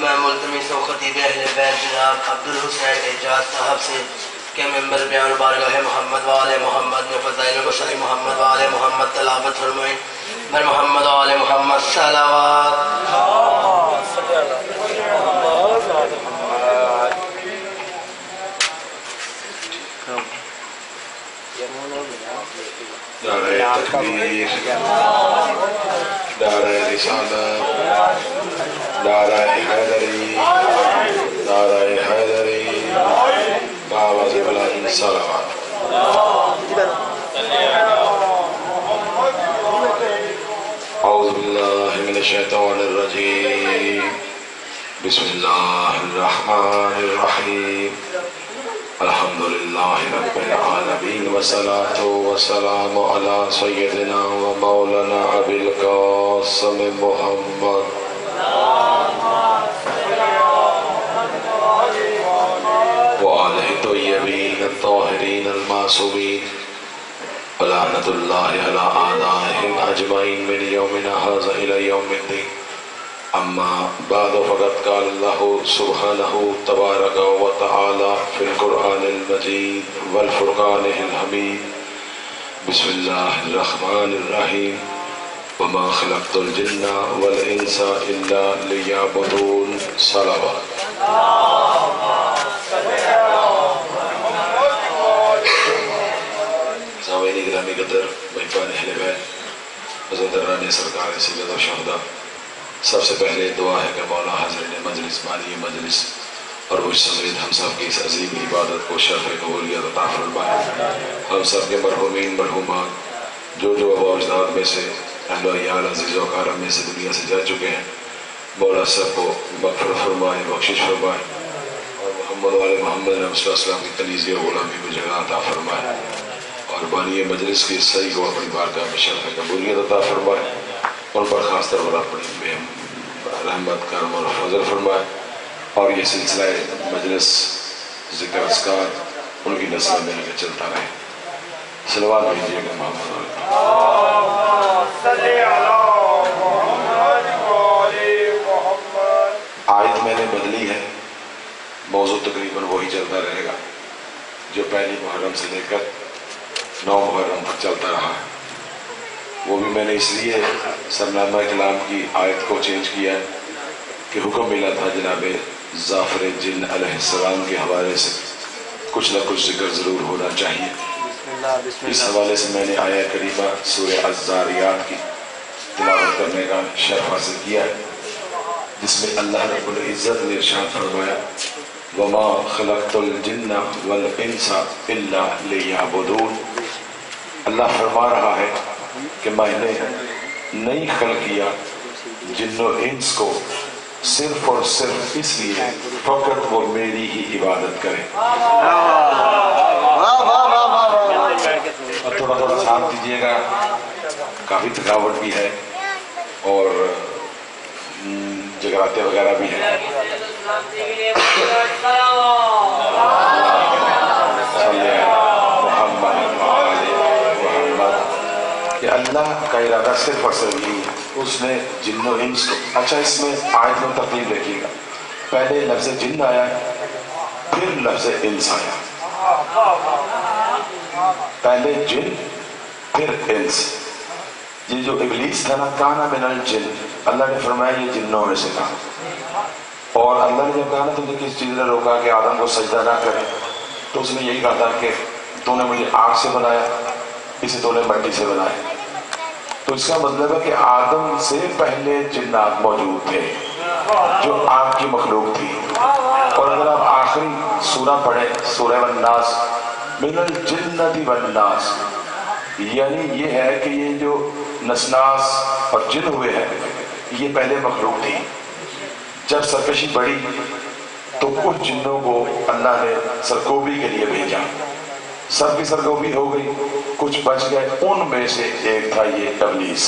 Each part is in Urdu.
میں ملتمس و خطیب اہل بیت جناب عبدالحسین اعجاز صاحب سے کہ ممبر بیان بارگاہ محمد و آل محمد میں فضائل بشر محمد و آل محمد تلاوت فرمائیں. بر محمد و آل محمد صلوات. نعرہ تکبیر، نعرہ رسالت، نعرہ حیدری، نعرہ حیدری، بآواز بلند صلوات. اعوذ باللہ من الشیطان الرجیم. بسم اللہ الرحمن الرحیم. الحمدللہ رب العالمین والصلاة والسلام علی سیدنا و مولانا ابی القاسم محمد وآلہ طیبین الطاہرین المعصومین ولعنۃ اللہ علی اعدائہم اجمعین من یومنا ھذا الی یوم الدین. اما بعد فقد قال اللہ سبحانہ تبارک و تعالی فی القرآن المجید والفرقان الحمید. بسم اللہ الرحمن الرحیم. وما خلقت الجن والانس الا لیعبدون. صلوات. سامعین گرامی قدر، مہمان اہل بیت، حضرت رانی سرکار سید الشہداء، سب سے پہلے دعا ہے کہ مولا حاضرین مجلس، مانی مجلس اور مجھ سمیت ہم سب کی اس عظیم عبادت کو شرف قبولیت عطا فرمائے. ہم سب کے مرحومین مرحومات جو آباء و اجداد میں سے اہل و عیال عزیز و اقارب میں سے دنیا سے جا چکے ہیں، مولا سب کو مغفرت فرمائے، بخشش فرمائے اور محمد و آل محمد صلی اللہ علیہ وسلم کی تنیزی و غلامی کو جگہ عطا فرمائے اور بانی مجلس کی صحیح کو اپنی بارگاہ میں شرف قبولیت عطا فرمائے. ان پر خاص طور پر اپنی رحمت کرم اور فضل فرمائے اور یہ سلسلہ مجلس ذکر اذکار ان کی نسل میں آگے چلتا رہے. صلوات بھیجیے گا محمد آیت میں نے بدلی ہے. موضوع تقریباً وہی چلتا رہے گا جو پہلی محرم سے لے کر 9 محرم تک چلتا رہا ہے. وہ بھی میں نے اس لیے سرنامہ کلام کی آیت کو چینج کیا ہے کہ حکم ملا تھا جناب ظافر جن علیہ السلام کے حوالے سے کچھ نہ کچھ ذکر ضرور ہونا چاہیے. اس حوالے سے میں نے آیہ کریمہ سورہ الذاریات کی تلاوت کرنے کا شرف حاصل کیا ہے، جس میں اللہ رب العزت نے ارشاد فرمایا وَمَا خَلَقْتُ الْجِنَّ وَالْإِنسَ إِلَّا لِيَعْبُدُونَ. اللہ فرما رہا ہے کہ میں نے نہیں خلق کیا جن و انس کو صرف اور صرف اس لیے فقط وہ میری ہی عبادت کریں. اور تھوڑا تھوڑا ساتھ دیجیے گا، کافی تھکاوٹ بھی ہے اور جگراتے وغیرہ بھی ہیں. کہ اللہ کا ارادہ صرف اور صرف یہی ہے، اس نے جن و انس کو. اچھا، اس میں آیت میں ترتیب دیکھیے گا، پہلے لفظ جن آیا پھر لفظ انس آیا. پہلے جن پھر انس. یہ جو ابلیس تھا نا، کانا من الجن، اللہ نے فرمایا یہ جنوں میں سے تھا. اور اللہ نے جب کہا نا تجھے کس چیز نے روکا کہ آدم کو سجدہ نہ کرے، تو اس نے یہی کہا تھا کہ تو نے مجھے آگ سے بنایا، اسے تو نے مٹی سے بنایا. تو اس کا مطلب ہے کہ آدم سے پہلے جنات موجود تھے جو آگ کی مخلوق تھی. اور اگر آپ آخری سورہ پڑھیں، سورہ والناس، من الجنۃ والناس، یعنی یہ ہے کہ یہ جو نسناس اور جن ہوئے ہیں یہ پہلے مخلوق تھی. جب سرکشی بڑھی تو کچھ جنوں کو اللہ نے سرکوبی کے لیے بھیجا، سب کی سرکوبی ہو گئی، کچھ بچ گئے، ان میں سے ایک تھا یہ ابلیس.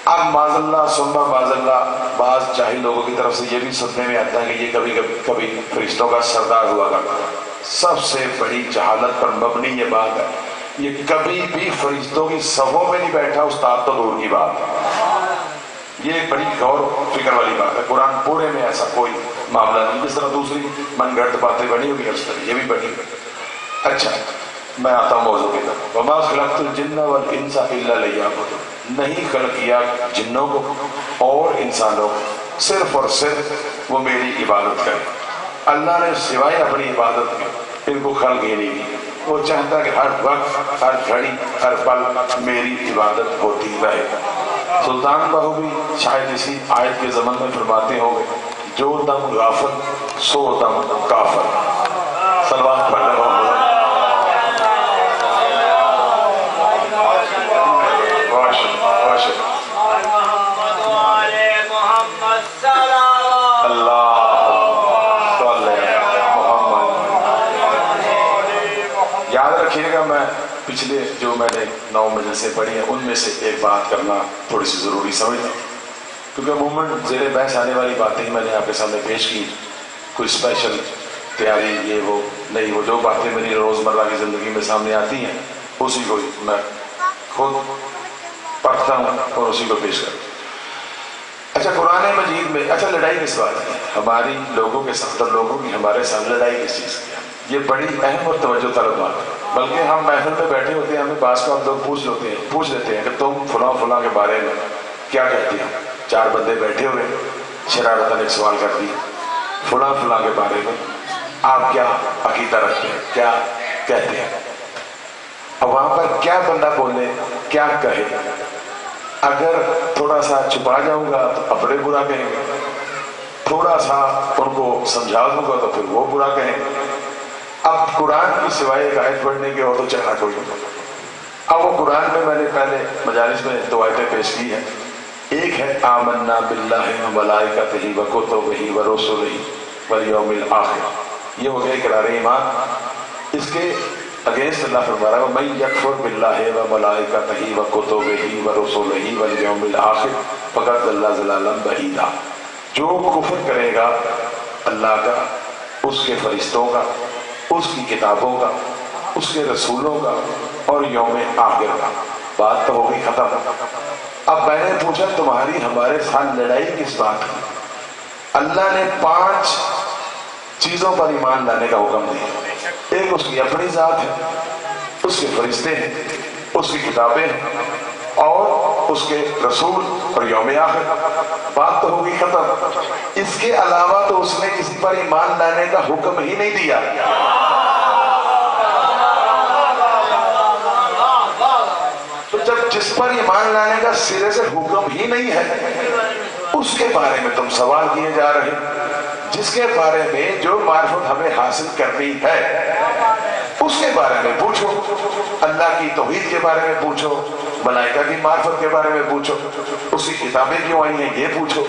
اب معاذ اللہ ثم معاذ اللہ بعض جاہل لوگوں کی طرف سے یہ بھی سننے میں آتا ہے کہ یہ کبھی فرشتوں کا سردار ہوا کرتا. سب سے بڑی جہالت پر مبنی یہ بات ہے، یہ کبھی بھی فرشتوں کی صفوں میں نہیں بیٹھا، استاد تو دور کی بات. یہ ایک بڑی غور فکر والی بات ہے، قرآن پورے میں ایسا کوئی معاملہ نہیں، جس طرح دوسری من گھڑت باتیں بنی ہوگی اس طرح یہ بھی بنی ہوگی۔ اچھا میں آتا ہوں موضوع کی طرف۔ وما خلقت الجن والانس الا لیعبدون، نہیں خلق کیا جنوں کو اور انسانوں کو صرف اور صرف وہ میری عبادت کریں۔ اللہ نے سوائے اپنی عبادت کے ان کو خلق ہی نہیں کی، وہ چاہتا کہ ہر وقت ہر گھڑی ہر پل میری عبادت ہوتی رہے۔ سلطان باہو بھی شاید اسی آیت کے ضمن میں فرماتے ہوں گے، جو دم غافل سو دم کافر۔ صلوات پڑھ رہے ہوں گے۔ یاد رکھیے گا، میں پچھلے جو میں نے 9 مجلسیں پڑھی ہیں ان میں سے ایک بات کرنا تھوڑی سی ضروری سمجھتا ہوں، کیونکہ عموماً زیر بحث آنے والی باتیں میں نے آپ کے سامنے پیش کی، کوئی اسپیشل تیاری یہ وہ نہیں، وہ جو باتیں میری روزمرہ کی زندگی میں سامنے آتی ہیں اسی کو میں خود پڑھتا ہوں اور اسی کو پیش کرتا ہوں۔ اچھا قرآن مجید میں، اچھا لڑائی کس بات کی؟ ہماری لوگوں کے ساتھ اور لوگوں کی ہمارے ساتھ لڑائی کس چیز کی ہے؟ یہ بڑی اہم اور توجہ طلب بات ہے، بلکہ ہم محفل میں بیٹھے ہوتے ہیں، ہمیں بعض کا لوگ پوچھ لیتے ہیں کہ تم فلاں فلاں کے بارے میں کیا کہتے ہیں؟ 4 بندے بیٹھے ہوئے شرارتاً ایک سوال کر دیا، فلاں فلاں کے بارے میں آپ کیا عقیدہ رکھتے ہیں، کیا کہتے ہیں؟ اور وہاں پر کیا بندہ بولے کیا کہے؟ اگر تھوڑا سا چھپا جاؤں گا تو اپنے برا کہیں گے، تھوڑا سا ان کو سمجھا دوں گا تو پھر وہ برا کہیں گے۔ اب قرآن کی سوائے ایک آیت پڑھنے کے اور تو چاہنا کوئی نہیں۔ اب وہ قرآن میں نے پہلے مجالس میں 2 آیتیں پیش کی ہیں، ایک ہے آمنا باللہ وملائکتہ وکتبہ ورسلہ والیوم الآخر، یہ ہو گیا اقرار ایمان۔ اس کے اگینسٹ اللہ فرما رہا ہے وَمَن یکفر باللہ وملائکتہ وکتبہ ورسلہ والیوم الآخر فقد ضل ضلالا بعیدا، جو کفر کرے گا اللہ کا، اس کے فرشتوں کا، اس کی کتابوں کا، اس کے رسولوں کا اور یوم آخر کا، بات تو ہوگی ختم۔ اب میں نے پوچھا تمہاری ہمارے ساتھ لڑائی کس بات کی؟ اللہ نے 5 چیزوں پر ایمان لانے کا حکم دیا، ایک اس کی اپنی ذات ہے، اس کے فرشتے ہیں، اس کی کتابیں ہیں اور اس کے رسول اور یوم آخر، بات تو ہوگی ختم۔ اس کے علاوہ تو اس نے کسی پر ایمان لانے کا حکم ہی نہیں دیا۔ تو جب جس پر ایمان لانے کا سرے سے حکم ہی نہیں ہے اس کے بارے میں تم سوال کیے جا رہے، جس کے بارے میں جو معرفت ہمیں حاصل کرنی ہے اس کے بارے میں پوچھو، اللہ کی توحید کے بارے میں پوچھو، ملائکہ کی معرفت کے بارے میں پوچھو، اس کی کتابیں کیوں آئی ہیں یہ پوچھو،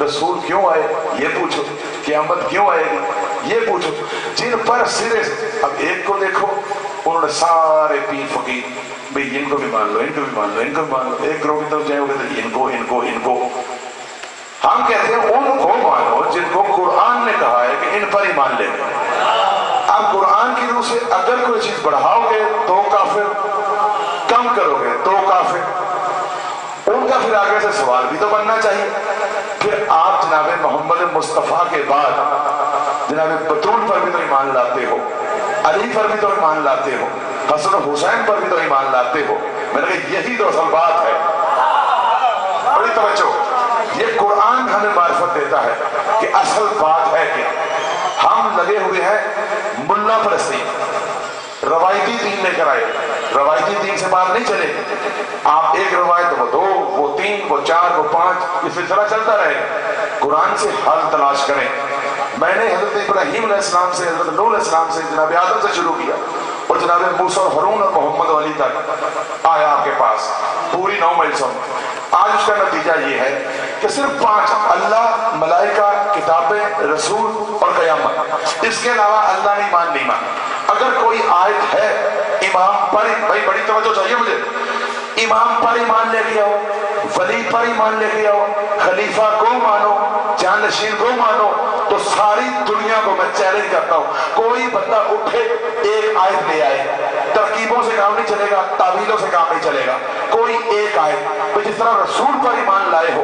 رسول کیوں آئے یہ پوچھو، قیامت کیوں آئے گی یہ پوچھو، جن پر سرے سے۔ اب ایک کو دیکھو، انہوں نے سارے پیر فقیر بھئی ان کو بھی مان لو، ان کو بھی مان لو، ان کو بھی مان لو، ایک گروہ کی طرف جائے ہوگے تو ان کو ہم کہتے ہیں ان کو مانو جن کو قرآن نے کہا ہے کہ ان پر ایمان لے۔ اب قرآن کی روح سے اگر کوئی چیز بڑھاؤ گے تو کافر، کم کرو گے تو کافر، ان کا پھر آگے سے سوال بھی تو بننا چاہیے۔ پھر آپ جناب محمد مصطفیٰ کے بعد جناب بطول پر بھی تو ایمان لاتے ہو، علی پر بھی تو ایمان لاتے ہو، حسن و حسین پر بھی تو ایمان لاتے ہو۔ میں نے کہا یہی تو اصل بات ہے، بڑی توجہ، یہ قرآن ہمیں معرفت دیتا ہے کہ اصل بات ہے کہ ہم لگے ہوئے ہیں ملا پرستی، روایتی دین لے کر آئے، روایتی دین سے باہر نہیں چلے۔ آپ ایک روایت وہ 2 وہ 3 وہ 4 وہ 5 یہ سلسلہ چلتا رہے، قرآن سے حل تلاش کریں۔ میں نے حضرت ابراہیم علیہ السلام سے، حضرت نوح علیہ السلام سے، جناب آدم سے شروع کیا اور جناب موسیٰ اور ہارون اور محمد و علی تک آیا آپ کے پاس پوری 9 مجلسوں۔ آج اس کا نتیجہ یہ ہے کہ صرف 5 اللہ، ملائکہ، کتابیں، رسول اور قیامت، اس کے علاوہ اللہ نے ایمان نہیں مانا۔ اگر کوئی آیت ہے امام پر، بھائی بڑی توجہ چاہیے مجھے، امام پر ایمان لے کے آؤ، ولی پر ایمان لے کے آؤ، خلیفہ کو مانو، جانشین کو مانو، تو ساری دنیا کو میں چیلنج کرتا ہوں کوئی بندہ اٹھے ایک آیت لے آئے، ترکیبوں سے کام نہیں چلے گا، تعویلوں سے کام نہیں چلے گا، کوئی ایک آیت۔ تو جس طرح رسول پر ایمان لائے ہو،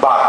12।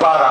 12।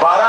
12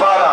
12।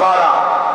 12।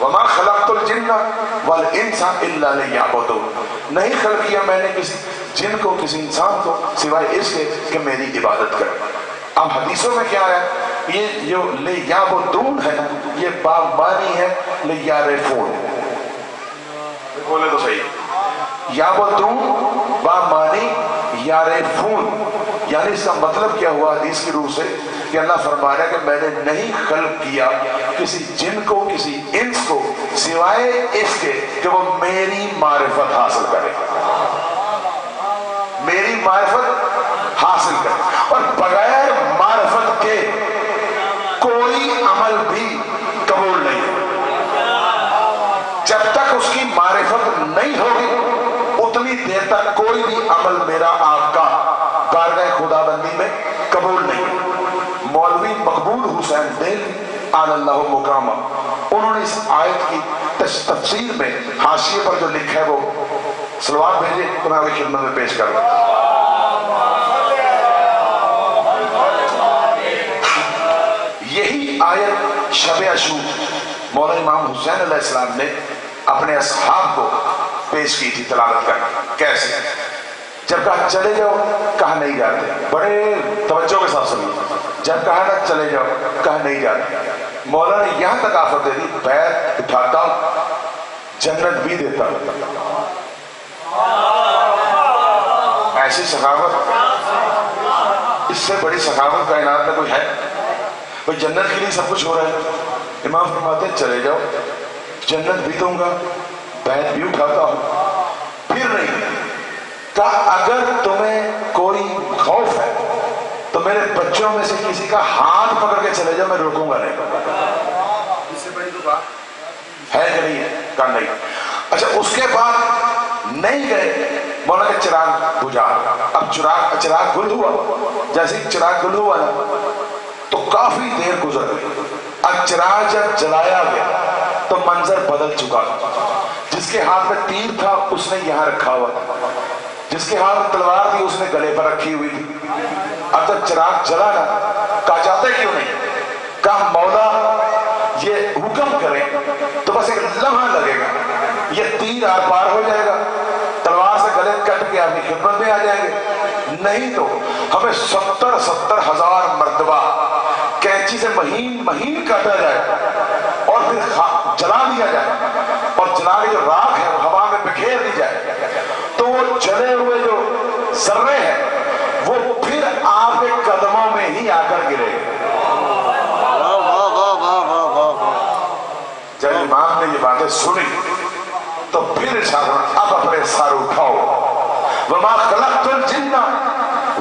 وما خلقت الجن والانس الا لیعبدون، نہیں خلق کیا میں نے کسی جن کو کسی انسان کو سوائے اس کے کہ میری عبادت کرے۔ اب حدیثوں میں کیا ہے، یہ جو لیعبدون ہے یہ با معنی ہے لیعرفون، بولے تو صحیح، یعبدون با معنی یعرفون، یعنی اس کا مطلب کیا ہوا حدیث کی روح سے کہ اللہ فرما رہا ہے کہ میں نے نہیں خلق کیا کسی جن کو کسی انس کو سوائے اس کے کہ وہ میری معرفت حاصل کرے، میری معرفت حاصل کرے، اور بغیر معرفت کے کوئی عمل بھی قبول نہیں، جب تک اس کی معرفت نہیں ہوگی اتنی دیر تک کوئی بھی عمل میرا آپ کا بارگاہ خدا بندی میں قبول نہیں۔ مولوی مقبول حسین دہلوی اعلی اللہ مقامہ، انہوں نے اس آیت کی تفسیر میں حاشیے پر جو لکھا ہے وہ سلوات بھیجے تو میں آپ کی خدمت میں پیش کر رہا ہوں۔ یہی آیت شب عاشور مولانا امام حسین علیہ السلام نے اپنے اصحاب کو پیش کی تھی تلاوت کرنا۔ کیسے؟ جب کہا چلے جاؤ کہا نہیں جاتے، بڑے توجہ کے ساتھ سنیے، جب کہا نا چلے جاؤ کہا نہیں جاتے، مولانا نے یہاں تک آفت دے دی بیعت اٹھاتا ہوں جنت بھی دیتا ہوں۔ ایسی سخاوت، اس سے بڑی سخاوت کائنات میں کوئی ہے؟ بھئی جنت کے لیے سب کچھ ہو رہا ہے، امام فرماتے ہیں چلے جاؤ جنت بھی دوں گا بیعت بھی اٹھاتا ہوں۔ پھر نہیں کہا اگر تمہیں کوئی خوف ہے تو میرے بچوں میں سے کسی کا ہاتھ پکڑ کے چلے جاؤ، میں روکوں گا نہیں۔ اس سے بڑی تو بات ہے کہ نہیں ہے؟ کہا نہیں۔ اچھا اس کے بعد نہیں گئے، مولانا کہ چراغ بجھا، اب چراغ گل ہوا، جیسے چراغ گل ہوا نا تو کافی دیر گزر گئی، اب چراغ جب جلایا گیا تو منظر بدل چکا، جس کے ہاتھ میں تیر تھا اس نے یہاں رکھا ہوا تھا، جس کے ہاتھ میں تلوار تھی اس نے گلے پر رکھی ہوئی تھی۔ اب جب چراغ جلا نا کہا جاتا کیوں نہیں؟ کہا مولا یہ حکم کریں تو بس ایک لمحہ لگے گا، یہ تیر آر پار ہو جائے گا، تلوار سے گلے کٹ کے آپ کی خدمت میں آ جائیں گے، نہیں تو ہمیں 70 ہزار مرتبہ کینچی سے مہین کاٹا جائے اور پھر جلا دیا جائے، اور جلا کے جو راکھ ہے وہ ہوا میں بکھیر دی جائے تو وہ جلے ہوئے جو ذرے ہیں وہ پھر آپ کے قدموں میں ہی آ کر گرے۔ جب امام نے یہ باتیں سنی تو پھر ارشاد اب اپنے سر اٹھاؤ، وما خلقت الجن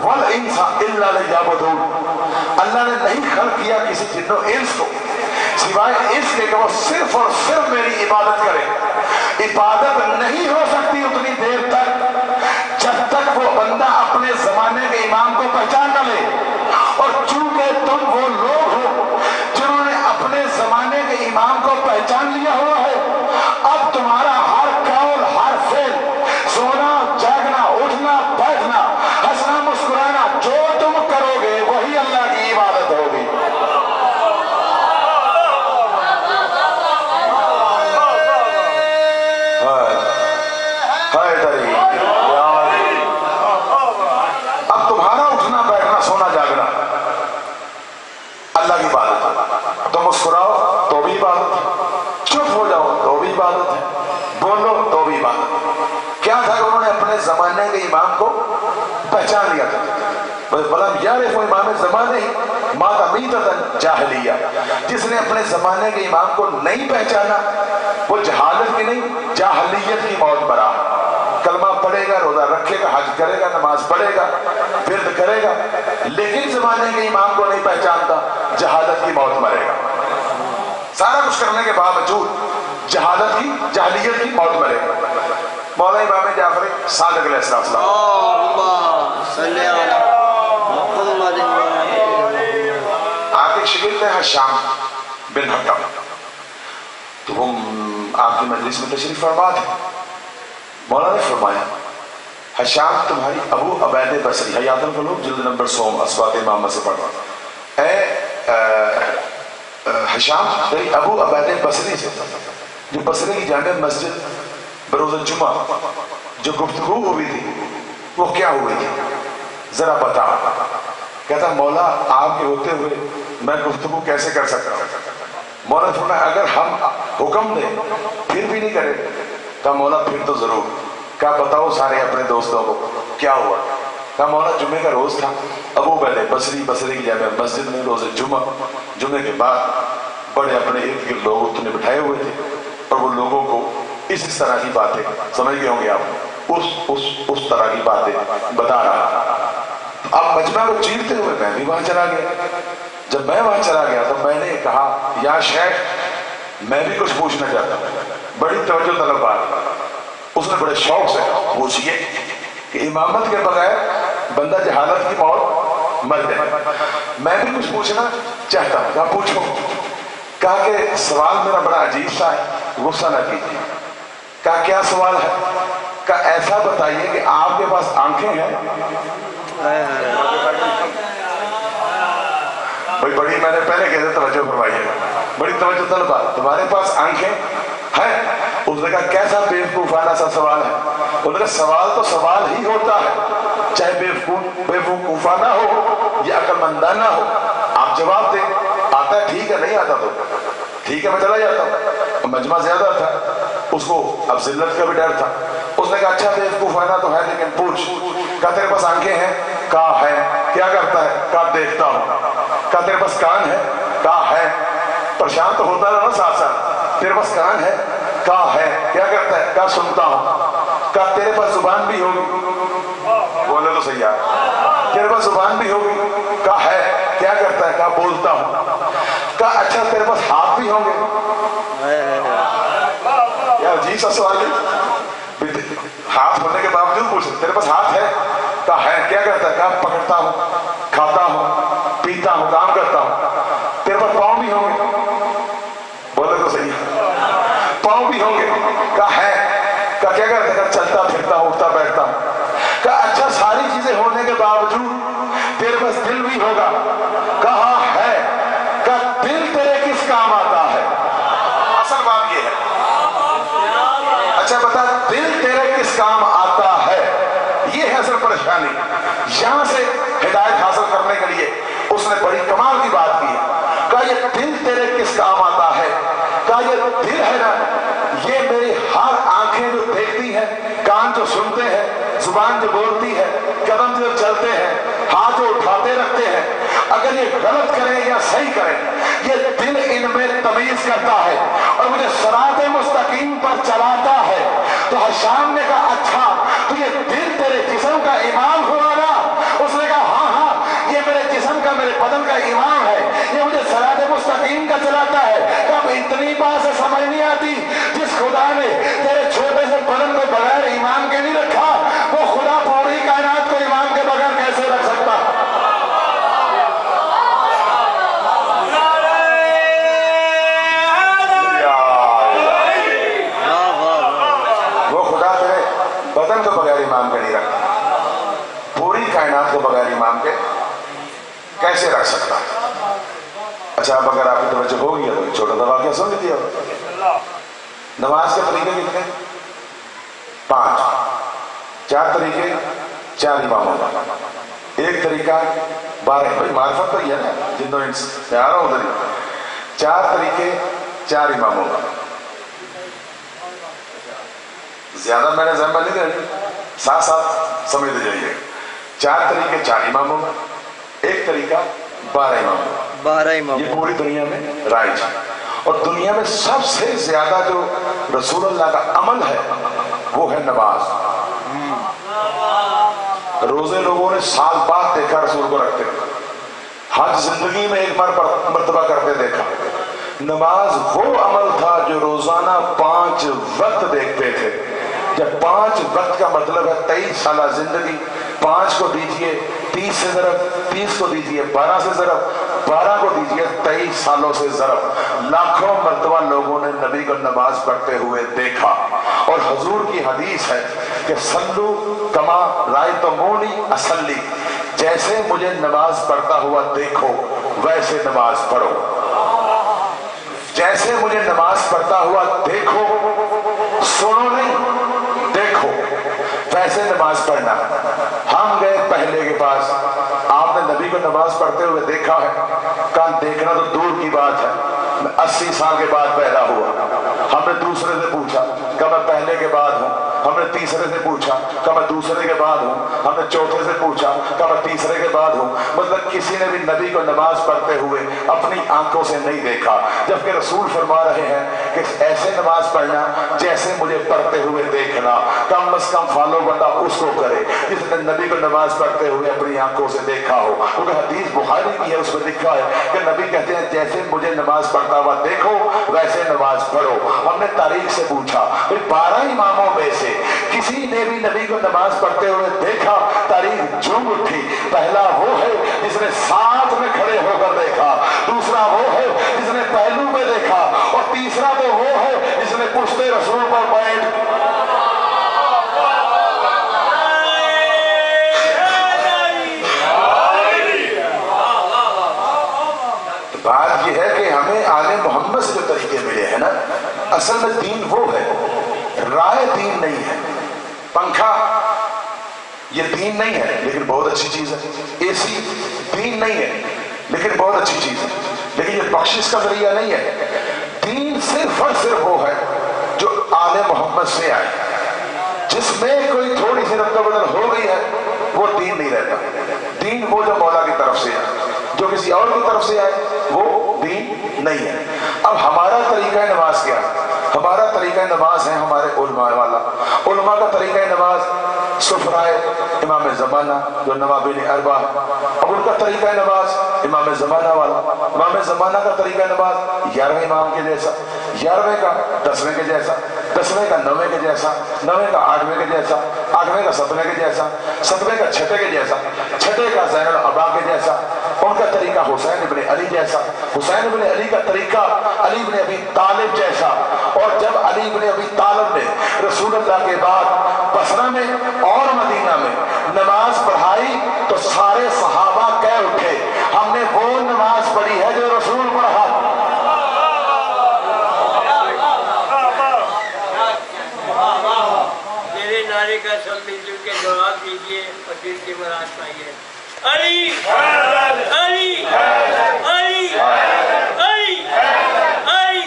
والانس الا لیعبدون، اللہ نے نہیں خلق کیا کسی جن و انس کو سوائے اس کے کہ وہ صرف اور صرف میری عبادت کرے۔ عبادت نہیں ہو سکتی اتنی دیر تک جب تک وہ بندہ اپنے زمانے کے امام کو پہچان نہ لے، اور چونکہ تم وہ لوگ ہو جنہوں نے اپنے زمانے کے امام کو پہچان لیا ہوا ہے، اب تمہارا ہر قول ہر فعل، سونا جاگنا اٹھنا بیٹھنا ہنسنا مسکرانا جو تم کرو گے وہی اللہ کی عبادت ہوگی۔ اب تمہارا اٹھنا بیٹھنا سونا جاگنا اللہ کی عبادت ہے، تم مسکراؤ تو بھی عبادت ہے، چپ ہو جاؤ تو بھی عبادت ہے، بولو تو بھی عبادت ہے۔ کیا تھا کہ انہوں نے اپنے زمانے کے امام کو پہچان لیا تھا، بلام یارف و امام زمانے ہی مات امیتتاً جاہلیہ، جس نے اپنے زمانے کے امام کو نہیں پہچانا وہ جہالت کی نہیں جاہلیت کی موت مرا۔ کلمہ پڑھے گا، روزہ رکھے گا، حج کرے گا، نماز پڑھے گا، ورد کرے گا، لیکن زمانے کے امام کو نہیں پہچانتا، جہالت کی موت مرے گا۔ سارا کچھ کرنے کے باوجود جہالیت کی موت مرے گا۔ مولا امام جعفر صادق علیہ السلام، آپ ایک شاگرد ہیں حشام بن حکم، تو وہ آپ کی مجلس میں تشریف فرما تھے۔ مولا نے فرمایا حشام تمہاری ابو عبید بصری، حیات القلوب جلد نمبر 100 اسوات امامہ سے پڑھ رہا، اے حشام تیری ابو عبید بصری سے جو بصرے کی جامع مسجد بروز جمعہ جو گفتگو ہوئی تھی وہ کیا ہوئی تھی ذرا بتا. کہتا مولا آپ کے ہوتے ہوئے میں گفتگو کیسے کر سکتا ہوں؟ مولا فرمایا اگر ہم حکم دیں پھر بھی نہیں کرے. کہا مولا پھر تو ضرور. کہا بتاؤ سارے اپنے دوستوں کو کیا ہوا. کہا مولا جمعے کا روز تھا, ابو پہلے بصری کی جامع مسجد میں روز جمعے کے بعد بڑے اپنے ارد گرد لوگ اتنے بٹھائے ہوئے تھے اور وہ لوگوں کو اس طرح کی باتیں سمجھ گئے ہوں گے آپ, اس طرح کی باتیں بتا رہا. اب مجمع کو چیرتے ہوئے میں بھی وہاں چلا گیا. جب میں وہاں چلا گیا تو میں نے کہا یا شیخ میں بھی کچھ پوچھنا چاہتا ہوں. بڑی توجہ طلب بات. اس نے بڑے شوق سے پوچھیے کہ امامت کے بغیر بندہ جہالت کی موت مر جائے. میں بھی کچھ پوچھنا چاہتا ہوں. کہا پوچھو. کہا کہ سوال میرا بڑا عجیب سا ہے, غصہ نہ کیجیے. کہا کیا سوال ہے؟ کہا ایسا بتائیے کہ آپ کے پاس آنکھیں ہیں؟ بھائی بڑی میں نے پہلے کہتے توجہ فرمائیے, بڑی توجہ طلب بات. تمہارے پاس آنکھیں ہیں؟ اس نے کہا کیسا بیوقوفانہ سا سوال ہے. انہوں نے کہا سوال تو سوال ہی ہوتا ہے, چاہے بیوقوفانہ ہو یا عقل مندانہ ہو. آپ جواب دیں. آتا ہے ٹھیک ہے, نہیں آتا تو ٹھیک ہے میں چلا جاتا ہوں. مجمع زیادہ تھا, اس کو اب ذلت کا بھی ڈر تھا. اس نے کہا اچھا بیوقوفانہ تو ہے لیکن پوچھ. کہا تیرے پاس آنکھیں ہیں؟ کہا ہے. کیا کرتا ہے؟ کہا دیکھتا ہوں. کہا تیرے پاس کان ہے؟ کہا ہے. پریشان تو ہوتا رہا نا ساتھ ساتھ. تیرے پاس کان ہے؟ کہا ہے. کیا کرتا ہے؟ کہا سنتا ہوں. کہا تیرے پاس زبان بھی ہوگی؟ بولے تو صحیح ہے. تیرے پاس زبان بھی ہوگی؟ کہا ہے. کیا کرتا ہے؟ کہا بولتا ہوں. کہا اچھا تیرے پاس ہاتھ بھی ہوں گے؟ یار عجیب سا سوال ہے, ہاتھ ہونے کے باوجود پوچھ تیرے پاس ہاتھ ہے؟ کہا ہے. کیا کرتا ہے؟ کہا پکڑتا ہوں, کھاتا ہوں, پیتا ہوں, کام کرتا ہوں. تیرے پاس پاؤں بھی ہوں گے؟ بولے تو صحیح ہے. پاؤں بھی ہوں گے؟ کہا ہے. کہا کیا کرتا ہے؟ کہا چلتا پھرتا ہوں, اٹھتا بیٹھتا ہوں. کہا اچھا ساری چیزیں ہونے کے باوجود تیرے پاس دل بھی ہوگا؟ کہا ہے. کہا دل تیرے کس کام آتا ہے؟ اصل بات یہ ہے. اچھا بتا دل تیرے کس کام آتا ہے, یہ ہے اصل پریشانی. یہاں سے ہدایت حاصل کرنے کے لیے اس نے بڑی کمال کی بات کی ہے. کہا یہ دل تیرے کس کام آتا ہے؟ کہا یہ دل ہے نا, یہ میری ہر آنکھیں جو دیکھتی ہیں, کان جو سنتے ہیں, زبان جو بولتی ہے, قدم جو چلتے ہیں, ہاتھ جو اٹھاتے رکھتے ہیں, اگر یہ غلط کریں یا صحیح کریں, یہ دل ان میں تمیز کرتا ہے اور مجھے صراط مستقیم پر چلاتا ہے. تو حشام نے کہا اچھا تو یہ دل تیرے جسم کا امام ہوا نا؟ اس نے کہا ہاں ہاں یہ میرے جسم کا, میرے بدن کا امام ہے, یہ مجھے صراط مستقیم کا چلاتا ہے. اب اتنی بات سے سمجھ نہیں آتی, جس خدا نے تیرے چھوٹے سے بدن کو بغیر ایمان کے نہیں رکھا, وہ خدا پوری کائنات کو ایمان کے بغیر کیسے رکھ سکتا؟ وہ خدا تیرے بدن کو بغیر ایمان کے نہیں رکھتا, پوری کائنات کو بغیر ایمان کے کیسے رکھ سکتا؟ اچھا اب اگر آپ کی توجہ ہوگی تو چھوٹا سا واقعہ سن لیجیے. نماز کے طریقے کتنے؟ 5. 4 طریقے 4 اماموں کا. ایک طریقہ 12. بھائی معرفت تو یہ ہے نا, جن میں آ رہا ہوں ادھر ہی. 4 طریقے 4 اماموں کا. زیادہ میں نے ذہن میں نہیں دے, ساتھ ساتھ سمجھتے جائیے. 4 طریقے 4 اماموں کا, ایک طریقہ 12 اماموں. 12 امام. یہ پوری دنیا میں رائج ہے. اور دنیا میں سب سے زیادہ جو رسول اللہ کا عمل ہے وہ ہے نماز. روزے لوگوں نے سال بعد دیکھا رسول کو رکھتے, حج زندگی میں ایک مرتبہ کرتے دیکھا. نماز وہ عمل تھا جو روزانہ 5 وقت دیکھتے تھے. جب 5 وقت کا مطلب ہے 23 سالہ زندگی, 5 کو دیجئے 30 سے ضرب, 30 کو دیجئے 12 سے ضرب, 12 کو دیجئے 23 سالوں سے ضرب. لاکھوں مرتبہ لوگوں نے نبی کو نماز پڑھتے ہوئے دیکھا. اور حضور کی حدیث ہے کہ صلو کما رأیتمونی اصلی, جیسے مجھے نماز پڑھتا ہوا دیکھو ویسے نماز پڑھو. جیسے مجھے نماز پڑھتا ہوا دیکھو، سنو نہیں دیکھو، ویسے نماز پڑھنا۔ ہم گئے پہلے کے پاس، آپ نے نبی کو نماز پڑھتے ہوئے دیکھا ہے؟ کہا دیکھنا تو دور کی بات ہے، میں 80 سال کے بعد پیدا ہوا۔ ہم نے دوسرے سے پوچھا کہ میں پہلے کے بعد ہوں، ہم نے تیسرے سے پوچھا کہ میں دوسرے کے بعد ہوں، ہم نے چوتھے سے پوچھا کہ میں تیسرے کے بعد ہوں۔ مطلب کسی نے بھی نبی کو نماز پڑھتے ہوئے اپنی آنکھوں سے نہیں دیکھا، جبکہ رسول فرما رہے ہیں کہ ایسے نماز پڑھنا جیسے مجھے پڑھتے ہوئے دیکھنا۔ کم از کم فالو بندہ اس کو کرے جس نے نبی کو نماز پڑھتے ہوئے اپنی آنکھوں سے دیکھا ہو، کیونکہ حدیث بخاری کی ہے، اس میں لکھا ہے کہ نبی کہتے ہیں جیسے مجھے نماز پڑھتا ہوا دیکھو ویسے نماز پڑھو۔ ہم نے تاریخ سے پوچھا 12 اماموں میں سے کسی نے بھی نبی کو نماز پڑھتے ہوئے دیکھا؟ تاریخ جھوم اٹھی۔ پہلا وہ ہے جس نے ساتھ میں کھڑے ہو کر دیکھا، دوسرا وہ ہے جس نے پہلو میں دیکھا، اور تیسرا تو وہ ہے جس نے پشت رسول پر بیٹھ۔ بات یہ ہے کہ ہمیں آل محمد سے جو طریقے ملے ہیں نا، اصل میں دین وہ ہے، رائے دین نہیں ہے۔ پنکھا یہ دین نہیں ہے لیکن بہت اچھی چیز ہے، اے سی دین نہیں ہے لیکن بہت اچھی چیز ہے، لیکن یہ بخشش کا ذریعہ نہیں ہے۔ دین صرف اور صرف وہ ہے جو آل محمد سے آئے، جس میں کوئی تھوڑی سی رد و بدل ہو گئی ہے وہ دین نہیں رہتا۔ دین وہ جو مولا کی طرف سے آئے، جو کسی اور کی طرف سے آئے وہ دین نہیں ہے۔ اب ہمارا طریقہ نماز کیا ہے؟ ہمارا طریقہ نماز ہے ہمارے علماء والا۔ علماء کا طریقہ نماز سفرائے امام زمانہ جو نوابین اربع، اب ان کا طریقہ نماز امام زمانہ والا۔ امام زمانہ کا طریقہ نماز 11ویں امام کے جیسا، 11ویں کا 10ویں کے جیسا، 10ویں کا 9ویں کے جیسا، 9ویں کا 8ویں کے جیسا، 8ویں کا 7ویں کے جیسا، 7ویں کا 6ٹھے کے جیسا، 6ٹھے کا زین العبا کے جیسا۔ ان کا طریقہ حسین ابن علی جیسا، حسین ابن علی کا طریقہ علی ابن ابی طالب جیسا۔ اور جب علی ابن ابی طالب نے رسول اللہ کے بعد بصرہ میں اور مدینہ میں نماز پڑھائی تو سارے صحابہ کہہ اٹھے ہم نے وہ نماز پڑھی ہے جو رسول پڑھا۔ میرے نعرے کا سب مل جل کے جواب دیجیے اور دل کی مراد پائیے۔ علی علی علی علی علی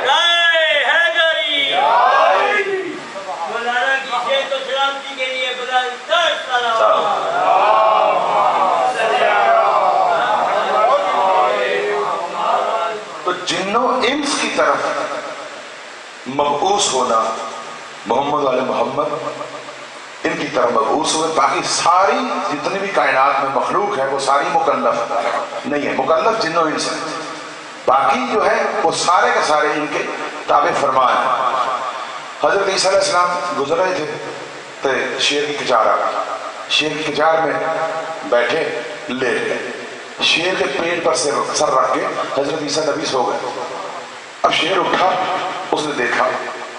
رائے حیدری مولانا کی شیخ و سلامتی کے لیے خدا تو جنوں انس کی طرف مبعوث ہونا، محمد والے محمد ان کی طرف مبعوث ہوئے۔ باقی ساری جتنی بھی کائنات میں مخلوق ہے وہ ساری مکلف نہیں ہے، مکلف جنوں انس ہے، باقی جو ہے وہ سارے کے سارے ان کے تابع فرمان ہیں۔ حضرت عیسیٰ علیہ السلام گزر رہے تھے تو شیر کی کچار آ گئی، شیر کی کچار میں بیٹھے لیٹ گئے، شیر کے پیٹ پر سر رکھ کے حضرت عیسیٰ نبی سو گئے۔ اب شیر اٹھا، اس نے دیکھا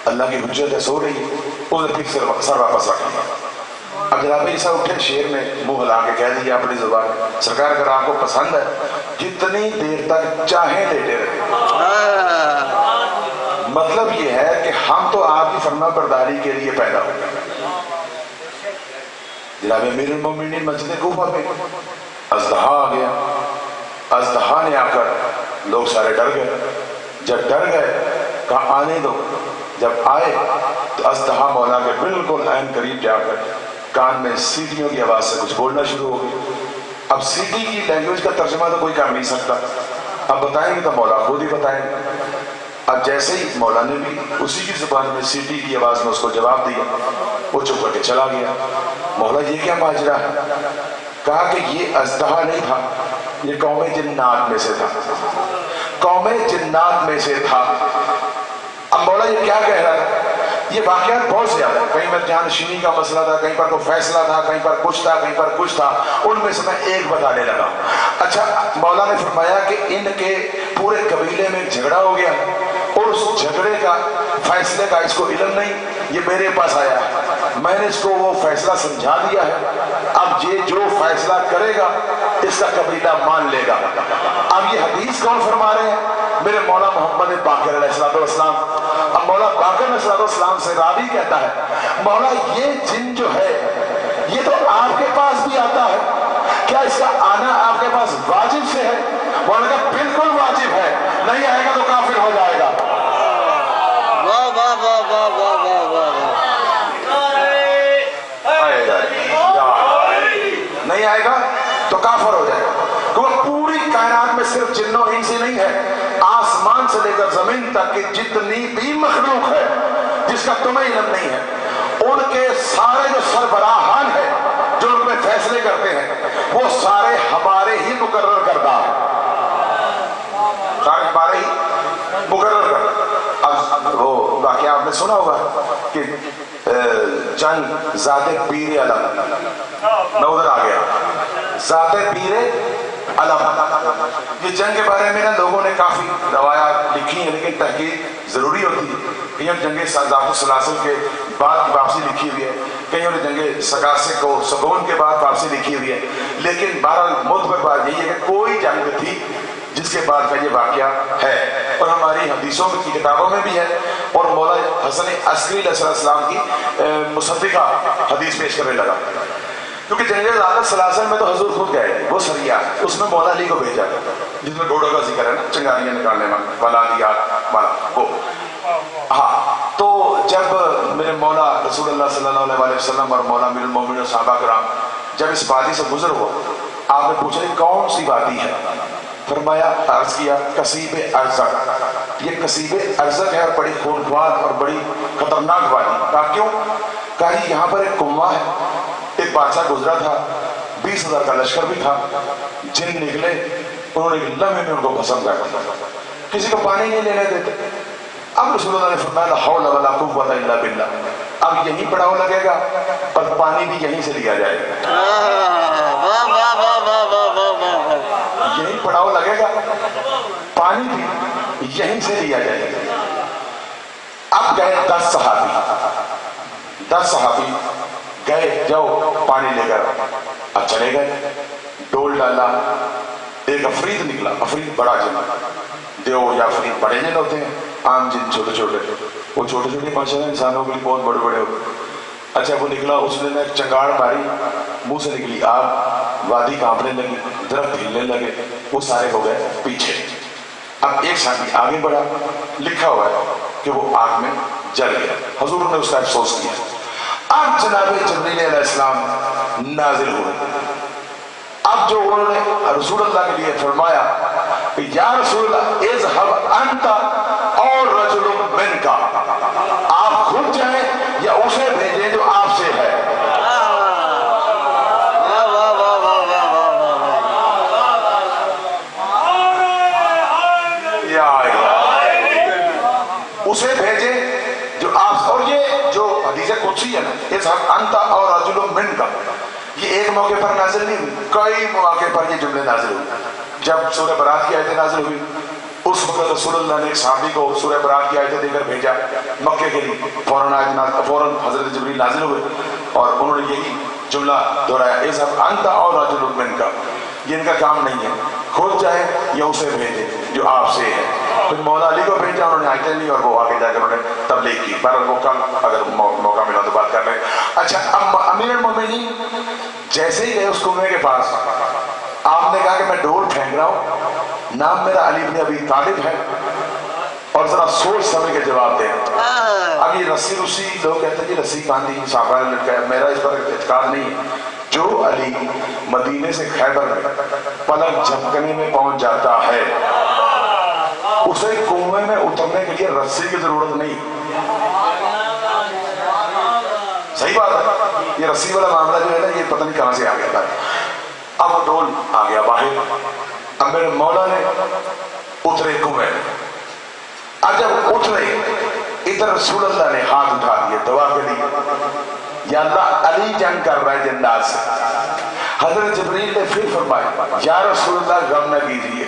اللہ کی حجت ہے سو رہی ہے، اس نے پھر سر واپس رکھ دیا۔ اب جناب عیسیٰ اٹھے، شیر نے منہ ہلا کے کہہ دیا اپنی زبان، سرکار اگر آپ کو پسند ہے جتنی دیر تک چاہیں لیٹے رہے۔ مطلب یہ ہے کہ ہم تو آپ کی فرما برداری کے لیے پیدا ہوئے۔ جناب امیر المومنین مسجد کوفہ میں اژدہا آ گیا، اژدہا نے آ کر لوگ سارے ڈر گئے، جب ڈر گئے کہا آنے دو، جب آئے تو اژدہا مولا کے بالکل عین قریب جا کر کان میں سیٹیوں کی آواز سے کچھ بولنا شروع ہو گئی۔ اب سیٹی کی لینگویج کا ترجمہ تو کوئی کر نہیں سکتا، اب بتائیں گے تو مولا خود ہی بتائیں گے۔ اب جیسے ہی مولا نے بھی اسی کی زبان میں سیٹی کی آواز میں اس کو جواب دیا، وہ چپ کر کے چلا گیا۔ مولا یہ کیا ماجرا ہے؟ کہا کہ یہ اژدہا نہیں تھا، یہ قوم جنات میں سے تھا، قوم جنات میں سے تھا۔ اب مولا یہ کیا کہہ رہا ہے؟ یہ واقعات بہت زیادہ، کہیں پر جانشینی کا مسئلہ تھا، کہیں پر کوئی فیصلہ تھا، کہیں پر کچھ تھا، کہیں پر کچھ تھا، ان میں سے میں ایک بتانے لگا۔ اچھا مولا نے فرمایا کہ ان کے پورے قبیلے میں جھگڑا ہو گیا اور اس جھگڑے کا فیصلے کا اس کو علم نہیں، یہ میرے پاس آیا ہے، میں نے اس کو وہ فیصلہ سمجھا دیا ہے، اب یہ جو فیصلہ کرے گا اس کا قبیلہ مان لے گا۔ اب یہ حدیث کون فرما رہے ہیں؟ میرے مولا محمد باقر علیہ السلام۔ اب مولا باقر علیہ السلام سے راوی کہتا ہے مولا یہ جن جو ہے یہ تو آپ کے پاس بھی آتا ہے، کیا اس کا آنا آپ کے پاس واجب سے ہے؟ مولا کہا بالکل واجب ہے، نہیں آئے گا تو کافر ہو جائے گا۔ واہ واہ واہ واہ واہ واہ واہ، نہیں آئے گا تو کافر ہو جائے گا۔ کیونکہ پوری کائنات میں صرف جنوں انس ہی نہیں ہے، آسمان سے لے کر زمین تک کی جتنی بھی مخلوق ہے جس کا تمہیں علم نہیں ہے، ان کے سارے جو سربراہان ہیں جو ان میں فیصلے کرتے ہیں وہ سارے ہمارے ہی مقرر کردہ ہیں، سارے ہمارے ہی مقرر کردہ۔ اب وہ واقعہ آپ نے سنا ہوگا کہ جنگ ذات پیر علم، میں ادھر آ گیا، ذات پیر علم، یہ جنگ کے بارے میں نا لوگوں نے کافی روایات لکھی ہیں لیکن تحقیق ضروری ہوتی ہے۔ کہیں جنگ ذات السلاسل کے بعد کی واپسی لکھی ہوئی ہے، کہیں نے جنگ سکاسے کو سگون کے بعد واپسی لکھی ہوئی ہے، لیکن بہرحال معتبر بات یہی ہے کہ کوئی جنگ تھی جس کے بعد کا یہ واقعہ ہے، اور ہماری حدیثوں کی کتابوں میں بھی ہے، اور مولا حسن عسکری علیہ السلام کی مصدقہ حدیث پیش کرنے لگا، کیونکہ جنگ ذات السلاسل میں تو حضور خود گئے، وہ سریا اس میں مولا علی کو بھیجا جس میں گھوڑوں کا ذکر ہے نا، چنگاریاں نکالنے میں والا دیا والا وہ۔ ہاں تو جب میرے مولا رسول اللہ صلی اللہ علیہ وسلم اور مولا امیر المومنین اور صحابہ کرام جب اس وادی سے گزر ہوا، آپ نے پوچھا کون سی وادی ہے؟ فرمایا عرض کیا کثیب ارزق، یہ کثیب ارزق ہے اور بڑی خونخوار اور بڑی خطرناک وادی۔ کہا کیوں؟ کہا یہاں پر ایک کنواں ہے، ایک بادشاہ گزرا تھا، 20,000 کا لشکر بھی تھا، جن نکلے انہوں نے لمحے میں ان کو بھسم کر دیا، کسی کو پانی نہیں لینے دیتے۔ اب رسول اللہ نے فرمایا لا حول ولا قوت الا باللہ، اب یہیں پڑاؤ لگے گا اور پانی بھی یہیں سے لیا جائے گا، یہیں پڑاؤ لگے گا، پانی بھی یہیں سے لیا جائے گا۔ اب گئے 10 صحابی گئے، جاؤ پانی لے کر، اب چلے گئے، ڈول ڈالا، ایک افرید نکلا، افرید بڑا جن، دیو یا افرید بڑے جن ہوتے ہیں، عام جن چھوٹے چھوٹے، وہ چھوٹے چھوٹے ماشاءاللہ انسانوں کے لیے بہت بڑے بڑے ہوتے ہیں۔ اچھا وہ نکلا، اس نے ایک چنگاڑ ماری، منہ سے نکلی آگ، وادی کانپنے لگی، درخت ہلنے لگے، وہ سارے ہو گئے پیچھے۔ اب ایک صحابی آگے بڑھا، لکھا ہوا ہے کہ وہ آگ میں جل گیا، حضور نے اس کا افسوس کیا۔ اب جناب جبریل علیہ السلام نازل ہوئے، اب جو انہوں نے رسول اللہ کے لیے فرمایا کہ یا رسول اللہ اذهب انت اور رجل منک، آپ خود جائیں یا اسے بھیجیں جو آپ سے ہے۔ اسے بھیجیں جو آپ، اور یہ جو حدیث قدسی ہے نا اذهب انت اور رجل منک، یہ ایک موقع پر نازل نہیں ہوئی، کئی مواقع پر یہ جملے نازل ہوئے۔ جب سورہ برات کی آیتیں نازل ہوئی اس وقت رسول اللہ نے ایک صحابی کو سورہ برات کی آیتیں دے کر بھیجا مکے کے لیے، فوراً حضرت جبریل نازل ہوئے اور انہوں نے یہی جملہ دہرایا اذهب انت اور رجل منک، یہ ان کا کام نہیں ہے، خود جائے یا اسے بھیجے جو آپ سے ہے۔ پھر مولا علی کو بھیجا، انہوں نے آیتیں لی اور وہ آگے جا کر انہوں نے تبلیغ کی۔ پر وہ کل اگر موقع ملا تو بات کر لیں۔ اچھا اب امیر المومنین جیسے ہی گئے اس کنویں کے پاس، آپ نے کہا کہ میں ڈول پھینک رہا ہوں، نام میرا علی بن ابی طالب ہے، اور ذرا سوچ سمجھ کے جواب دیں۔ اب یہ رسی لوگ کہتے ہیں جی رسی باندھی صحابہ نے لٹکایا، میرا اس پر اعتقاد نہیں ہے۔ جو علی مدینے سے خیبر میں پلک جھپکنے میں پہنچ جاتا ہے اسے کنویں میں اترنے کے لیے رسی کی ضرورت نہیں۔ صحیح بات ہے، یہ رسی والا معاملہ جو ہے نا یہ پتہ نہیں کہاں سے آ گیا تھا۔ اب وہ ڈول آ گیا باہر، اب میرے مولا نے اترے کنویں، اب جب اترے ادھر رسول اللہ نے ہاتھ اٹھا دیے دعا کے لیے، یا اللہ علی جنگ کر رہا ہے جنات سے۔ حضرت جبریل نے پھر فرمایا یا رسول اللہ غم نہ کیجیے،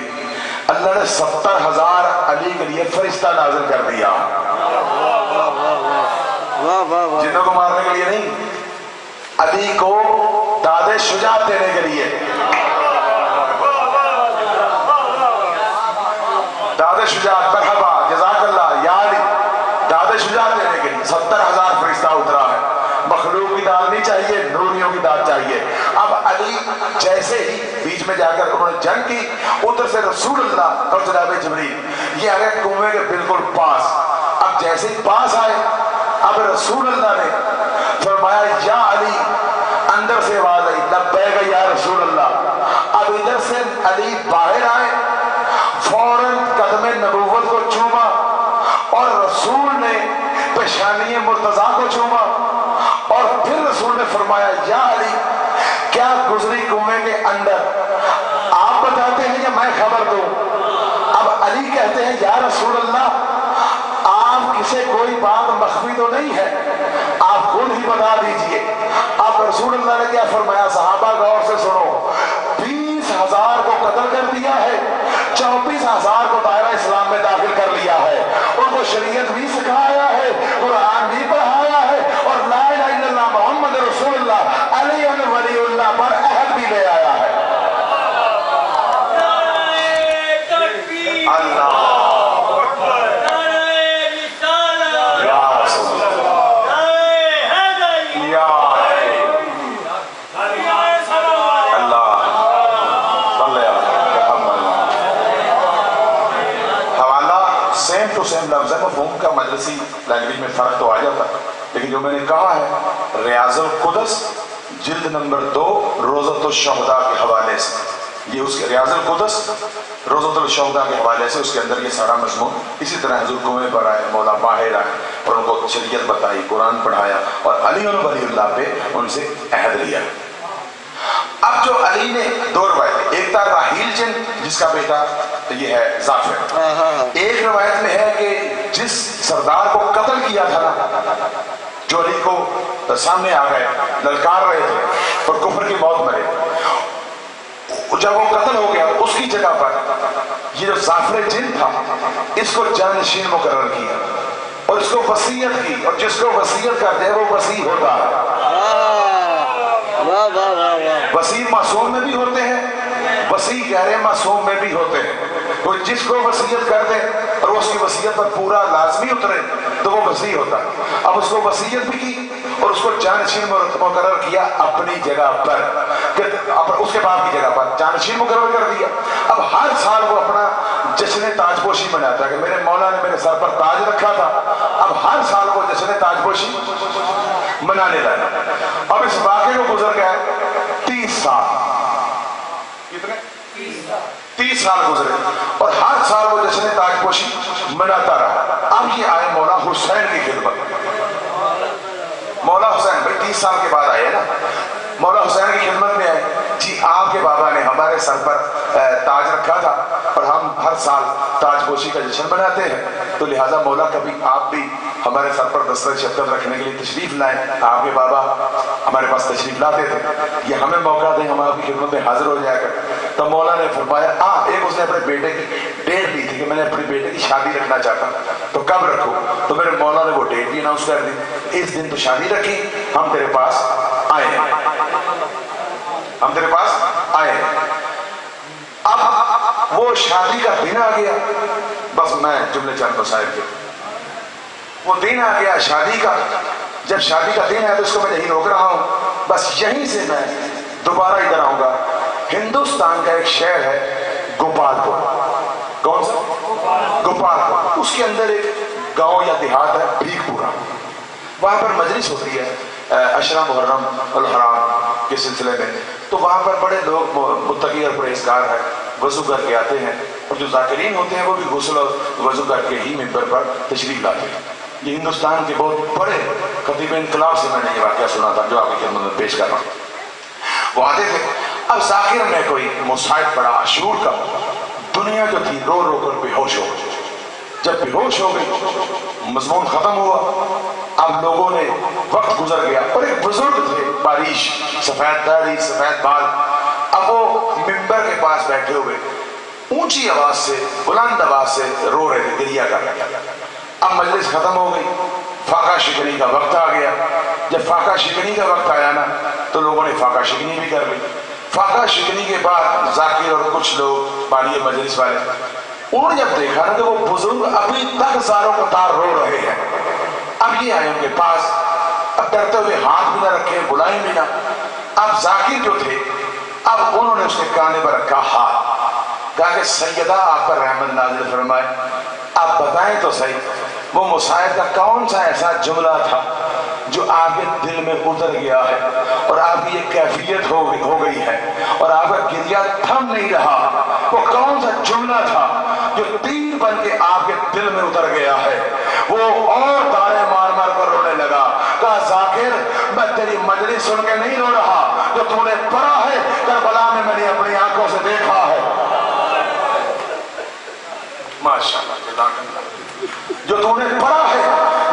اللہ نے 70,000 علی کے لیے فرشتہ نازل کر دیا، جنوں کو مارنے کے لیے نہیں، علی کو داد شجاعت دینے کے لیے، داد شجاعت، مرحبا جزاک اللہ یا علی، داد شجاعت دینے کے لیے 70,000 فرشتہ اترا ہے۔ مخلوق کی داد نہیں چاہیے، نوریوں کی داد چاہیے۔ اب علی جیسے ہی بیچ میں جا کر انہوں نے جنگ کی، ادھر سے رسول اللہ اور جناب جبریل یہ آگے کنویں کے بالکل پاس، اب جیسے ہی پاس آئے اب رسول اللہ نے فرمایا یا علی، اندر سے آواز آئی لبیک یا رسول اللہ۔ اب ادھر سے علی باہر آئے، فوراً قدم نبوت کو چوما اور رسول نے پیشانی مرتضیٰ کو چوما، اور پھر رسول نے فرمایا یا علی کیا گزری کنویں کے اندر آپ بتاتے ہیں یا میں خبر دوں؟ اب علی کہتے ہیں یا رسول اللہ آپ کسی کوئی بات مخفی تو نہیں ہے، آپ خود ہی بتا دیجئے۔ اب رسول اللہ نے کیا فرمایا؟ صحابہ غور سے سنو، 20,000 کو قتل کر دیا ہے، 24,000 کو دائرہ اسلام میں داخل کر لیا ہے، ان کو شریعت بھی سکھایا ہے، قرآن بھی پڑھایا ہے، اور لا الہ الا اللہ محمد رسول اللہ علی ولی اللہ پر عہد بھی لے آیا ہے۔ اللہ سیم لفظ ہے، مفہوم کا مجلسی لینگویج میں فرق تو آ جاتا، لیکن جو میں نے کہا ہے ریاض القدس جلد نمبر 2 روضۃ الشہداء کے حوالے سے، یہ اس کے ریاض القدس روضۃ الشہداء کے حوالے سے اس کے اندر یہ سارا مضمون، اسی طرح حضور کنویں پر آئے، مولا باہر آئے اور ان کو شریعت بتائی، قرآن پڑھایا اور علی ولی اللہ پہ ان سے عہد لیا۔ اب جو علی نے 2 روایتیں، ایک تھا راحیل جن جس کا بیٹا یہ ہے ظافر، ایک روایت میں ہے کہ جس سردار کو قتل کیا تھا نا، جو علی کو سامنے آ گئے للکار رہے تھے اور کفر کی موت مرے، جب وہ قتل ہو گیا اس کی جگہ پر یہ جو ظافر جن تھا اس کو جانشین مقرر کیا اور اس کو وصیت کی، اور جس کو وصیت کر دے وہ وصی ہوتا ہے۔ وصی معصوم میں بھی ہوتے ہیں، وصی غیر معصوم میں بھی ہوتے ہیں، تو جس کو وصیت کر دے اور اس کی وصیت پر پورا لازمی اترے تو وہ وصی ہوتا ہے۔ اب اس کو وصیت بھی کی اور اس کو جانشین مقرر کیا اپنی جگہ پر، اس کے باپ کی جگہ پر جانشین مقرر کر دیا۔ اب ہر سال وہ اپنا جشن تاج پوشی مناتا ہے کہ میرے مولا نے میرے سر پر تاج رکھا تھا، اب ہر سال وہ جشن تاج پوشی منانے لگا۔ اب اس واقعے کو گزر گیا 30 سال، کتنے؟ 30 سال گزرے اور ہر سال وہ جشن تاج پوشی مناتا رہا۔ اب یہ آئے مولا حسین کی خدمت، مولا حسین بھائی 30 سال کے بعد آئے نا، مولا حسین کی خدمت میں آئے، جی آپ کے بابا نے ہمارے سر پر تاج رکھا تھا اور ہم ہر سال تاج پوشی کا جشن مناتے ہیں، تو لہٰذا مولا کبھی آپ بھی ہمارے سر پر دستر شفقت رکھنے کے لیے تشریف لائیں۔ آپ کے بابا ہمارے پاس تشریف لاتے تھے، یہ ہمیں موقع دیں ہم آپ کی خدمت میں حاضر ہو جایا کر۔ تو مولا نے فرمایا ایک اس نے اپنے بیٹے کی ڈیٹ دی تھی کہ میں نے اپنے بیٹے کی شادی رکھنا چاہتا ہوں تو کب رکھوں، تو میرے مولا نے وہ ڈیٹ بھی اناؤنس کر دی، اس دن تو شادی رکھی، ہم تیرے پاس آئے ہیں، ہم تیرے پاس آئے ہیں۔ اب وہ شادی کا دن آ گیا، بس میں جملے چند مسائل کے، وہ دن آ گیا شادی کا، جب شادی کا دن ہے تو اس کو میں یہیں روک رہا ہوں، بس یہیں سے میں دوبارہ ادھر آؤں گا۔ ہندوستان کا ایک شہر ہے گوپال پور، کون سا؟ گوپال پور، اس کے اندر ایک گاؤں یا دیہات ہے بھیک پورا، وہاں پر مجلس ہوتی ہے عشرہ محرم الحرام کے سلسلے میں، تو وہاں پر بڑے لوگ متقی اور پرہیزگار ہیں، وضو کر کے آتے ہیں، اور جو ذاکرین ہوتے ہیں وہ بھی غسل اور وضو کر کے ہی ممبر پر تشریف لاتے ہیں۔ یہ ہندوستان کے بہت بڑے خطیب انقلاب سے میں نے یہ واقعہ سنا تھا جو آپ کی خدمت میں پیش کر رہا ہوں۔ وہ آتے تھے، اب ذاکر میں کوئی مصاحب پڑا عاشور کا، دنیا جو تھی رو رو کر بے ہوش ہو گئی، جب بے ہوش ہو گئی مضمون ختم ہوا، اب لوگوں نے وقت گزر گیا اور ایک بزرگ تھے باریش، سفید داڑھی سفید بال، اب وہ ممبر کے پاس بیٹھے ہوئے اونچی آواز سے بلند آواز سے رو رہے تھے، گریا کر رہے تھے۔ اب مجلس ختم ہو گئی، فاقہ شکنی کا وقت آ گیا۔ جب فاقہ شکنی کا وقت آیا نا تو لوگوں نے فاقہ شکنی بھی کر لی۔ فاقہ شکنی کے بعد ذاکر اور کچھ لوگ بانی مجلس والے، انہوں نے جب دیکھا نا کہ وہ بزرگ ابھی تک زاروں قطار رو رہے ہیں، اب یہ آئے ان کے پاس، اب ڈرتے ہوئے ہاتھ بھی نہ رکھے، بلائیں بھی نہ۔ اب ذاکر جو تھے اب انہوں نے اس کے کانے پر رکھا ہاتھ، کہا کہ سیدہ آپ پر رحمت نازل فرمائے، آپ بتائیں تو صحیح وہ مساعد کا کون سا ایسا جملہ تھا جو آپ کے دل میں اتر گیا ہے اور آپ کی یہ کیفیت ہو گئی ہے اور آپ کا گریہ تھم نہیں رہا، وہ کون سا جملہ تھا جو تیر بن کے آپ کے دل میں اتر گیا ہے؟ وہ اور تارے مار مار کر رونے لگا، کہا ذاکر میں تیری مجلس سن کے نہیں رو رہا، جو تو نے پڑھا ہے کربلا میں نے اپنی آنکھوں سے دیکھا ہے۔ ماشاءاللہ، جو تو نے پڑھا ہے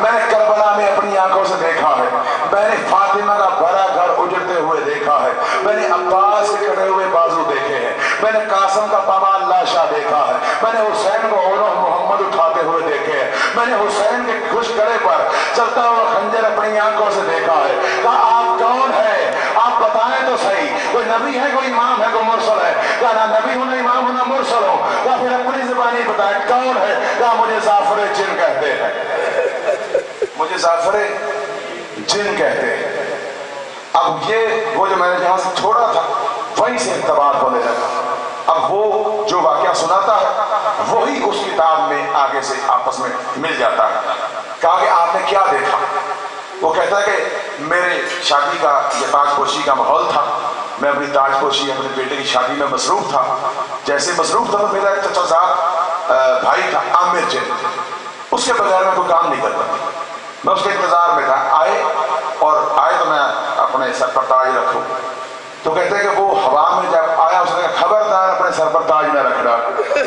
میں نے کربلا میں اپنی آنکھوں سے دیکھا ہے، میں نے فاطمہ کا بڑا گھر اجڑتے ہوئے دیکھا ہے، میں نے عباس کے کٹے ہوئے بازو دیکھے ہیں، میں نے قاسم کا پامال لاشا دیکھا ہے، میں نے حسین کو اولو محمد اٹھاتے ہوئے دیکھے ہیں، میں نے حسین کے خوش گلے پر چلتا ہوا خنجر اپنی آنکھوں سے دیکھا ہے۔ کہا آپ کون ہے؟ آپ بتائیں تو صحیح، کوئی نبی ہے، کوئی امام ہے، کوئی مرسل ہے؟ کہا نہ نبی ہوں نہ امام ہوں نہ مرسل ہوں۔ کہا پھر اپنی زبانی بتائیں کون ہے؟ کہا مجھے زعفر جن کہتے ہیں، مجھے زعفر جن کہتے ہیں۔ اب یہ وہ جو میں نے جہاں سے چھوڑا تھا وہیں سے ارتباط ہونے لگا، اب وہ جو واقعہ سناتا ہے وہی اس کتاب میں آگے سے آپس میں مل جاتا ہے۔ کہا کہ آپ نے کیا دیکھا؟ وہ کہتا ہے کہ میرے شادی کا یہ تاج پوشی کا ماحول تھا، میں اپنی تاج پوشی اپنے بیٹے کی شادی میں مصروف تھا، جیسے مصروف تھا تو میرا ایک چچا زاد بھائی تھا عامر جن، اس کے بغیر میں کوئی کام نہیں کرتا، میں اس کے انتظار میں تھا، آئے تو میں اپنے سر پر تاج رکھوں، تو کہتے ہیں کہ وہ ہوا میں جب آیا اس نے کہا خبردار اپنے سر پر تاج نہ رکھنا،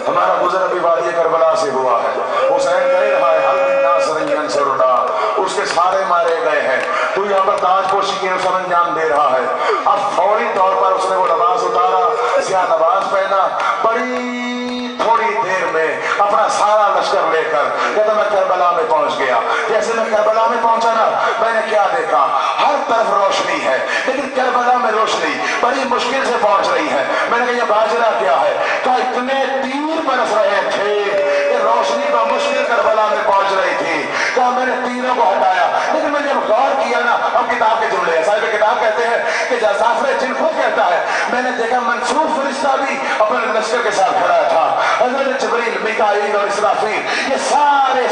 ہمارا گزر ابھی وادی کربلا سے ہوا ہے، حسین کہہ رہا ہے حل بنا سرین سرڈا، اس کے سارے مارے گئے ہیں، تو یہاں پر تاج پوشی کی رسم انجام دے رہا ہے۔ اب فوری طور پر اس نے وہ لباس اتارا، سیاہ لباس پہنا، بڑی تھوڑی دیر میں اپنا سارا لشکر لے کر کہتا میں کربلا میں پہنچ گیا۔ جیسے میں کربلا میں پہنچا نا میں نے کیا دیکھا؟ ہر طرف روشنی ہے لیکن کربلا میں روشنی بڑی مشکل سے پہنچ رہی ہے۔ میں نے کہا یہ باجرہ کیا ہے؟ کہا اتنے تیر برس رہے تھے کہ روشنی کا مشکل کربلا میں پہنچ رہی تھی۔ کہا میں نے تیروں کو ہٹایا لیکن میں نے جب غور کیا نا، اب کتاب کے جملے ہیں، صاحب کتاب کہتے ہیں کہ زعفر جن خود کہتا ہے میں نے دیکھا منصور فرشتہ بھی اپنے لشکر کے ساتھ کھڑا تھا، حضرت جبریل، میکائیل اور اسرافیل، یہ سارے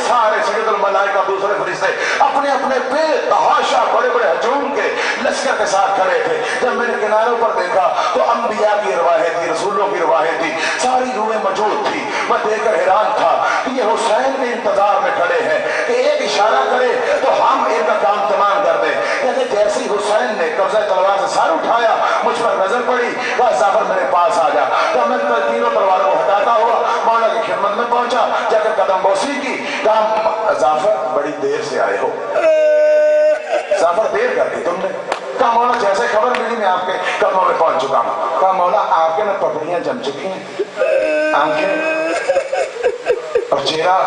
سید الملائکہ دوسرے فرشتے اپنے اپنے بے تحاشا بڑے بڑے ہجوم کے لشکر کے ساتھ کھڑے تھے۔ جب میں نے کناروں پر دیکھا تو انبیاء کی روایت تھی، رسولوں کی روایت تھی، ساری روحیں موجود تھی۔ میں دیکھ کر حیران تھا کہ یہ حسین کے انتظار میں کھڑے ہیں کہ ایک اشارہ کرے تو ہم ان کا کام تمام کر دیں۔ کہتے جیسے ہی حسین نے قبضہ تلوار سے سر اٹھایا مجھ پر نظر پڑی، کہا زعفر میرے پاس آ جا۔ تو میں تینوں تلواروں کو ہٹاتا ہوا مولا کی خدمت میں پہنچا، جا کر قدم بوسی کی، کہا زعفر بڑی دیر سے آئے ہو، زعفر دیر کر دی تم نے۔ کہا مولا جیسے خبر ملی میں آپ کے قدموں میں پہنچ چکا ہوں۔ کہا مولا آپ کے نا پپڑیاں جم چکی ہیں، آنکھیں اور چہرہ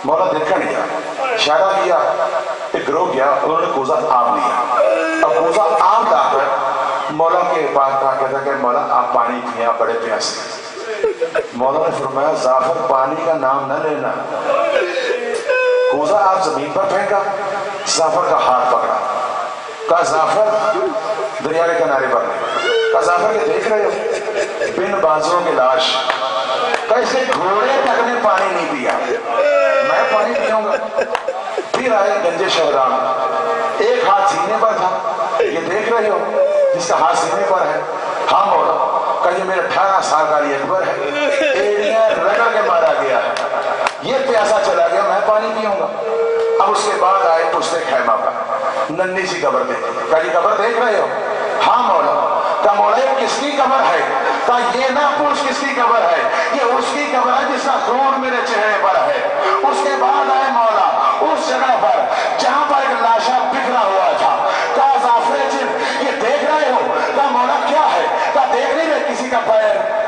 مولا دیکھا نہیں گیا، اشارہ کیا، ایک گروہ گیا، انہوں نے کوزہ آم لیا، اب کوزہ آم لا کر مولا کے پاس کہا، کہتا کہ مولا آپ پانی پیئے، آپ بڑے پیاسے۔ مولا نے فرمایا زعفر پانی کا نام نہ لینا، کوزہ آپ زمین پر پھینکا، زعفر کا ہاتھ پکڑا، کہا زعفر دریا کے کنارے پر، کہا زعفر کے دیکھ رہے ہو بن بازوں کی لاش، کیسے گھوڑے تک نے پانی نہیں پیا، میں پانی پیوں گا۔ پھر آئے گنج شہرام، ایک ہاتھ سینے پر تھا، یہ دیکھ رہے ہو جس کا ہاتھ سینے پر ہے؟ ہاں مولا۔ کہا یہ میرا 18 سال کا علی اکبر ہے، ایڑیاں رگڑ کے مارا گیا ہے، یہ پیاسا چلا گیا، میں پانی پیوں گا۔ اب اس کے بعد آئے پشتے خیمہ پر، ننھی سی قبر دیکھی، کہا یہ قبر دیکھ رہے ہو؟ ہاں مولا۔ کہا مولا یہ کس کی قبر ہے؟ کہا یہ نہ پوچھ کس کی قبر ہے، یہ اس کی قبر ہے جس کا خون میرے چہرے پر ہے۔ اس کے بعد آئے مولا اس جگہ پر جہاں پر ایک لاشا بکھرا ہوا تھا، کہا زعفر جن یہ دیکھ رہے ہو؟ کہا مولا کیا ہے؟ کہا دیکھ نہیں رہے کسی کا پیر،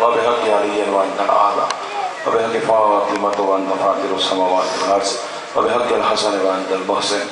وبحق علي وانت الاعلى وبحق فاطمة وانت فاطر السماوات والارض وبحق الحسن وانت المحسن